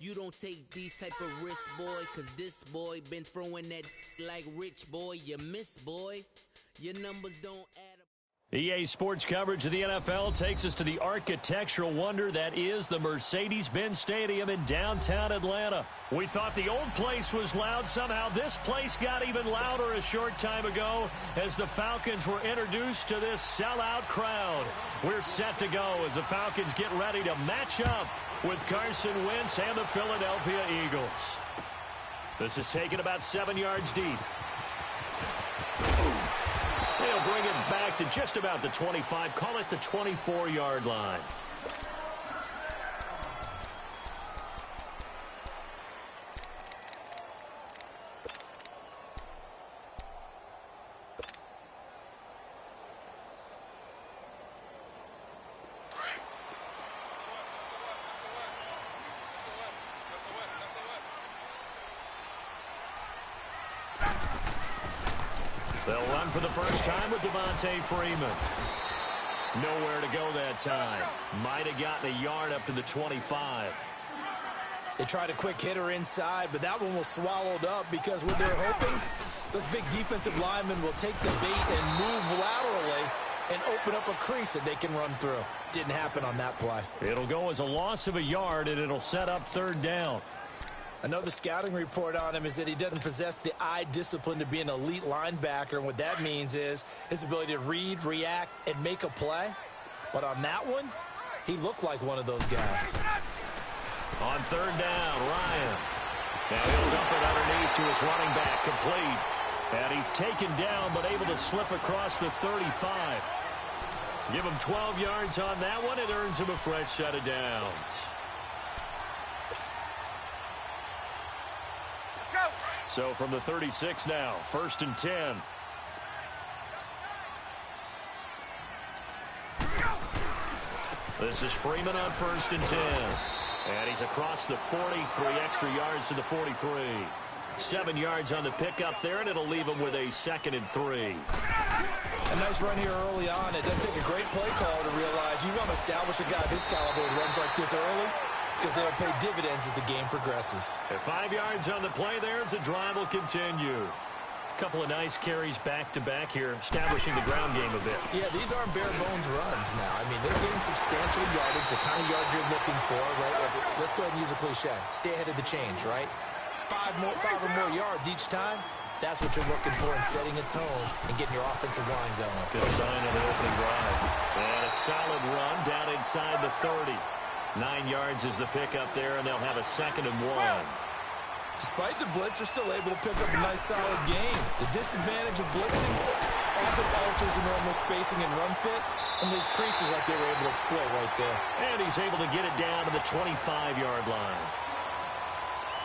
You don't take these type of risks, boy, cause this boy been throwing that like rich boy. You miss, boy. Your numbers don't add up. EA Sports coverage of the NFL takes us to the architectural wonder that is the Mercedes-Benz Stadium in downtown Atlanta. We thought the old place was loud. Somehow this place got even louder a short time ago as the Falcons were introduced to this sellout crowd. We're set to go as the Falcons get ready to match up with Carson Wentz and the Philadelphia Eagles. This is taken about 7 yards deep. They'll bring it back to just about the 25. Call it the 24-yard line. They'll run for the first time with Devontae Freeman. Nowhere to go that time. Might have gotten a yard up to the 25. They tried a quick hitter inside, but that one was swallowed up because what they're hoping, those big defensive linemen will take the bait and move laterally and open up a crease that they can run through. Didn't happen on that play. It'll go as a loss of a yard, and it'll set up third down. Another scouting report on him is that he doesn't possess the eye discipline to be an elite linebacker, and what that means is his ability to read, react, and make a play. But on that one, he looked like one of those guys. On third down, Ryan. Now he'll dump it underneath to his running back, complete. And he's taken down but able to slip across the 35. Give him 12 yards on that one. It earns him a fresh set of downs. So from the 36 now, 1st and 10. This is Freeman on 1st and 10. And he's across the 40, 3 extra yards to the 43. 7 yards on the pickup there, and it'll leave him with a 2nd and 3. A nice run here early on. It doesn't take a great play call to realize you want to establish a guy of his caliber who runs like this early, because they'll pay dividends as the game progresses. At 5 yards on the play there, as the drive will continue. A couple of nice carries back-to-back here, establishing the ground game a bit. Yeah, these aren't bare-bones runs now. I mean, they're getting substantial yardage, the kind of yards you're looking for, right? Let's go ahead and use a cliche. Stay ahead of the change, right? 5 or more yards each time. That's what you're looking for in setting a tone and getting your offensive line going. Good sign of the opening drive. And a solid run down inside the 30. 9 yards is the pickup there, and they'll have a 2nd and 1. Despite the blitz, they're still able to pick up a nice, solid game. The disadvantage of blitzing often alters the normal spacing and run fits and leaves creases like they were able to exploit right there. And he's able to get it down to the 25-yard line.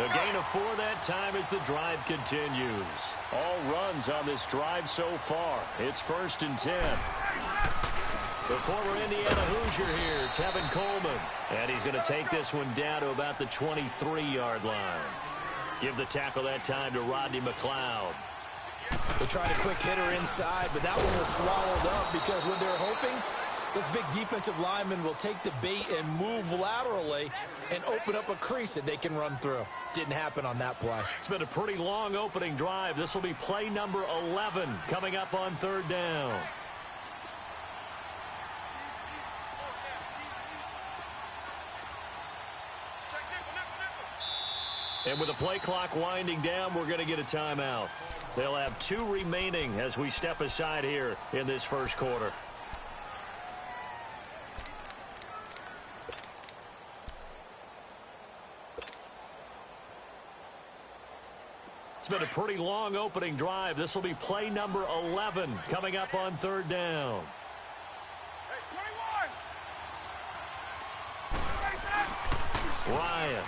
A gain of 4 that time as the drive continues. All runs on this drive so far. It's 1st and 10. The former Indiana Hoosier here, Tevin Coleman. And he's going to take this one down to about the 23-yard line. Give the tackle that time to Rodney McLeod. They tried a quick hitter inside, but that one was swallowed up because what they're hoping, those big defensive linemen will take the bait and move laterally and open up a crease that they can run through. Didn't happen on that play. It's been a pretty long opening drive. This will be play number 11 coming up on third down. And with the play clock winding down, we're going to get a timeout. They'll have 2 remaining as we step aside here in this first quarter. It's been a pretty long opening drive. This will be play number 11 coming up on third down. Ryan.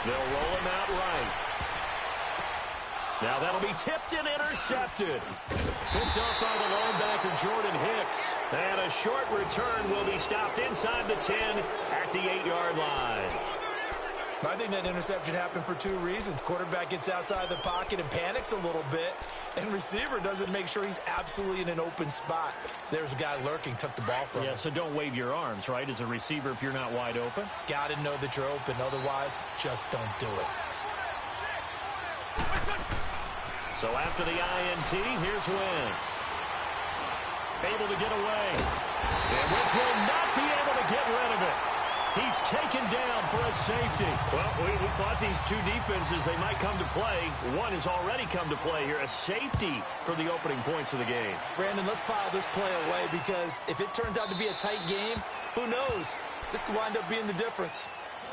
They'll roll him out right. Now that'll be tipped and intercepted. Picked up by the linebacker, Jordan Hicks. And a short return will be stopped inside the 10 at the 8-yard line. I think that interception happened for two reasons. Quarterback gets outside the pocket and panics a little bit, and receiver doesn't make sure he's absolutely in an open spot. So there's a guy lurking, took the ball from him. Yeah, so don't wave your arms, right, as a receiver if you're not wide open. Got to know that you're open. Otherwise, just don't do it. So after the INT, here's Wentz. Able to get away. And Wentz will not be able to get rid of it. He's taken down for a safety. Well, we thought these two defenses, they might come to play. One has already come to play here. A safety for the opening points of the game. Brandon, let's file this play away because if it turns out to be a tight game, who knows? This could wind up being the difference.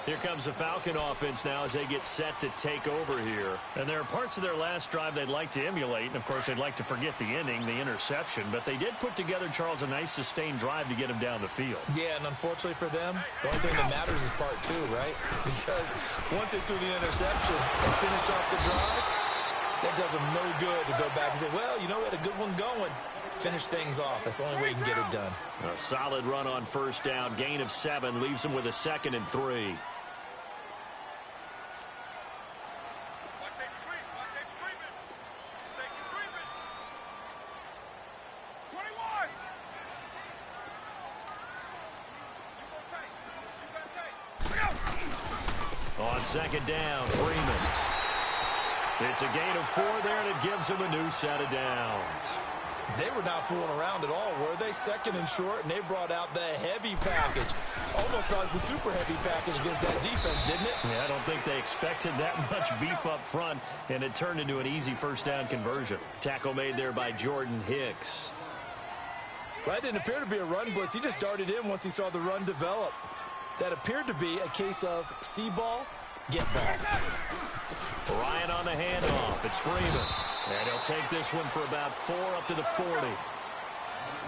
Here comes the Falcon offense now as they get set to take over here. And there are parts of their last drive they'd like to emulate. And, of course, they'd like to forget the ending, the interception. But they did put together, Charles, a nice sustained drive to get him down the field. Yeah, and unfortunately for them, the only thing that matters is part two, right? Because once they threw the interception and finished off the drive, that does them no good to go back and say, well, you know, we had a good one going. Finish things off. That's the only way you can get it done. A solid run on first down. Gain of 7 leaves them with a 2nd and 3. On 2nd down, Freeman. It's a gain of 4 there, and it gives him a new set of downs. They were not fooling around at all, were they? 2nd and short, and they brought out the heavy package. Almost like the super heavy package against that defense, didn't it? Yeah, I don't think they expected that much beef up front, and it turned into an easy first down conversion. Tackle made there by Jordan Hicks. Well, that didn't appear to be a run blitz. He just darted in once he saw the run develop. That appeared to be a case of see ball, get ball. Ryan on the handoff. It's Freeman. And he'll take this one for about 4 up to the 40.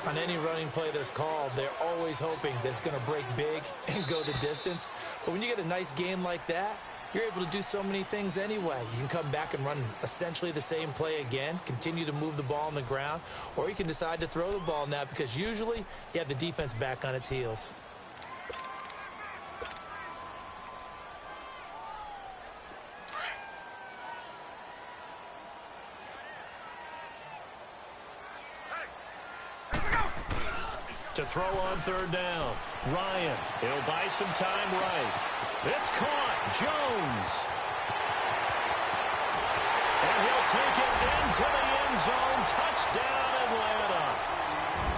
On any running play that's called, they're always hoping that it's going to break big and go the distance. But when you get a nice game like that, you're able to do so many things anyway. You can come back and run essentially the same play again, continue to move the ball on the ground, or you can decide to throw the ball now because usually you have the defense back on its heels. To throw on 3rd down. Ryan, he'll buy some time right. It's caught. Jones. And he'll take it into the end zone. Touchdown, Atlanta.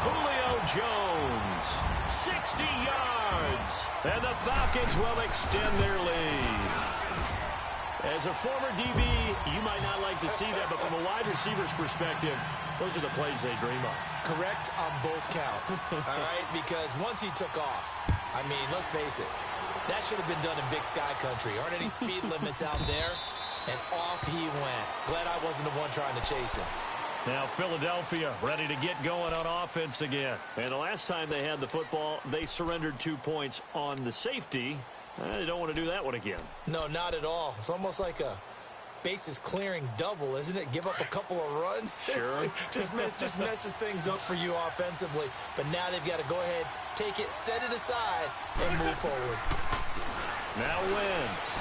Julio Jones. 60 yards. And the Falcons will extend their lead. As a former DB, you might not like to see that, but from a wide receiver's perspective, those are the plays they dream of. Correct on both counts, all right? Because once he took off, I mean, let's face it, that should have been done in Big Sky Country. Aren't any speed limits out there? And off he went. Glad I wasn't the one trying to chase him. Now Philadelphia ready to get going on offense again. And the last time they had the football, they surrendered 2 points on the safety. They don't want to do that one again. No, not at all. It's almost like a bases clearing double, isn't it? Give up a couple of runs. Sure. just messes things up for you offensively. But now they've got to go ahead, take it, set it aside, and move forward. Now Wentz.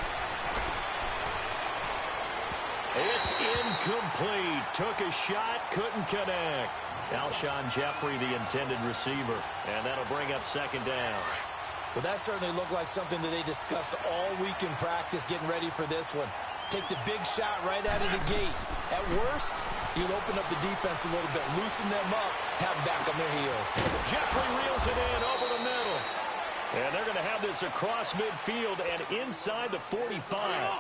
It's incomplete. Took a shot, couldn't connect. Alshon Jeffrey, the intended receiver. And that'll bring up 2nd down. Well, that certainly looked like something that they discussed all week in practice, getting ready for this one. Take the big shot right out of the gate. At worst, you'll open up the defense a little bit, loosen them up, have them back on their heels. Jeffrey reels it in over the middle. And they're going to have this across midfield and inside the 45.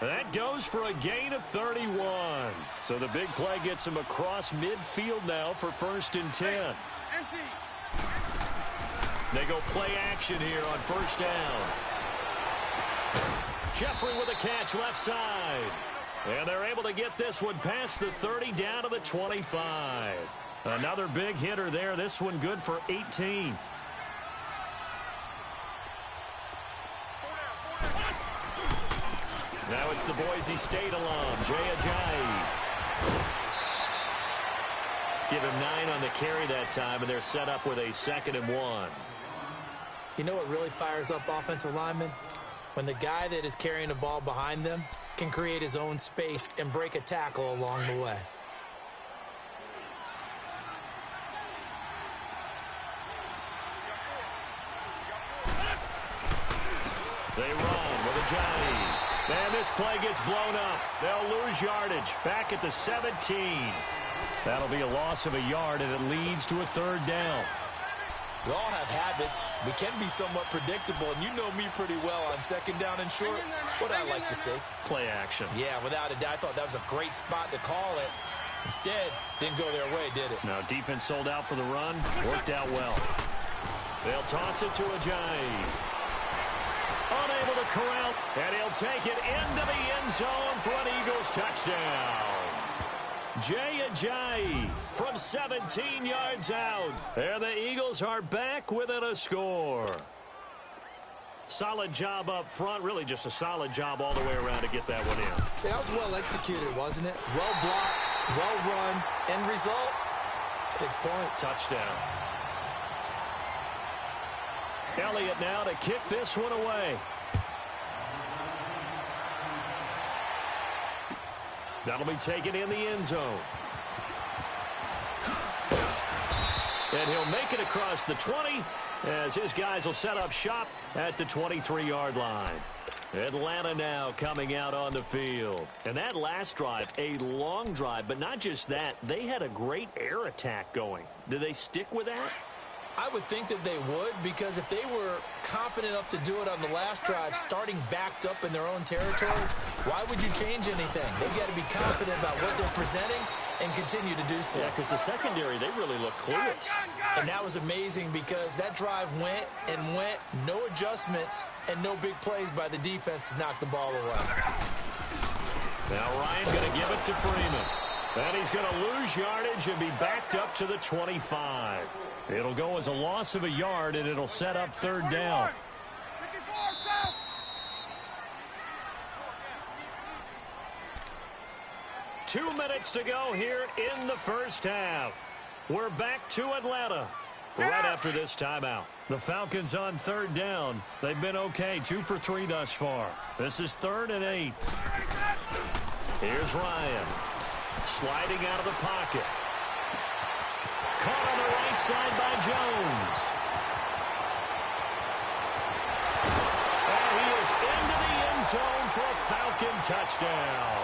That goes for a gain of 31. So the big play gets them across midfield now for 1st and 10. They go play action here on 1st down. Jeffrey with a catch left side. And they're able to get this one past the 30 down to the 25. Another big hitter there. This one good for 18. Now it's the Boise State alum, Jay Ajayi. Give him 9 on the carry that time, and they're set up with a 2nd and 1. You know what really fires up offensive linemen? when the guy that is carrying the ball behind them can create his own space and break a tackle along the way. They run with Ajay. And this play gets blown up. They'll lose yardage back at the 17. That'll be a loss of a yard, and it leads to a third down. We all have habits. We can be somewhat predictable, and you know me pretty well on second down and short. What I like to say? Play action. Yeah, without a doubt. I thought that was a great spot to call it. Instead, didn't go their way, did it? Now, defense sold out for the run. Worked out well. They'll toss it to Ajay. Unable to corral, and he'll take it into the end zone for an Eagles touchdown. Jay Ajay from 17 yards out. And the Eagles are back within a score. Solid job up front. Really just a solid job all the way around to get that one in. Yeah, that was well executed, wasn't it? Well blocked, well run. End result, 6 points. Touchdown. Elliott now to kick this one away. That'll be taken in the end zone. And he'll make it across the 20 as his guys will set up shop at the 23-yard line. Atlanta now coming out on the field. And that last drive, a long drive, but not just that. They had a great air attack going. Do they stick with that? I would think that they would, because if they were confident enough to do it on the last drive, starting backed up in their own territory, why would you change anything? They've got to be confident about what they're presenting and continue to do so. Yeah, because the secondary, they really look clueless. And that was amazing because that drive went and went, no adjustments, and no big plays by the defense to knock the ball away. Now Ryan going to give it to Freeman. And he's going to lose yardage and be backed up to the 25. It'll go as a loss of a yard, and it'll set up third down. Two minutes to go here in the first half. We're back to Atlanta right after this timeout. The Falcons on third down. They've been okay, 2 for 3 thus far. This is 3rd and 8. Here's Ryan. Sliding out of the pocket. Caught on the right side by Jones. And he is into the end zone for a Falcon touchdown.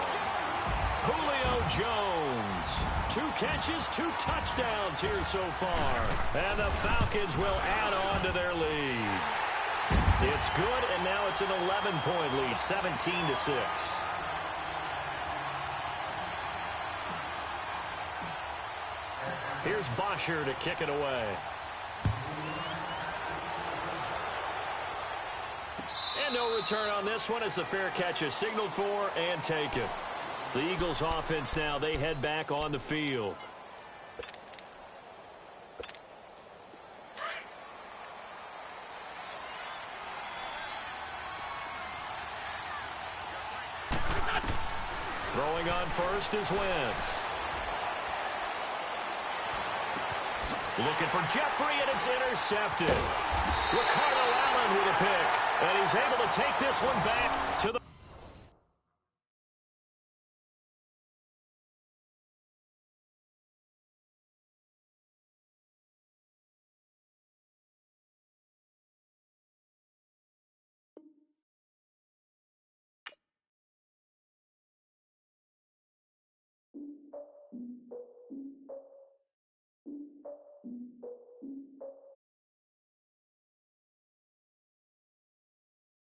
Julio Jones. 2 catches, 2 touchdowns here so far. And the Falcons will add on to their lead. It's good, and now it's an 11-point lead, 17-6. Here's Bosher to kick it away. And no return on this one as the fair catch is signaled for and taken. The Eagles offense now, they head back on the field. Throwing on first is Wentz. Looking for Jeffrey, and it's intercepted. Ricardo Allen with a pick. And he's able to take this one back to the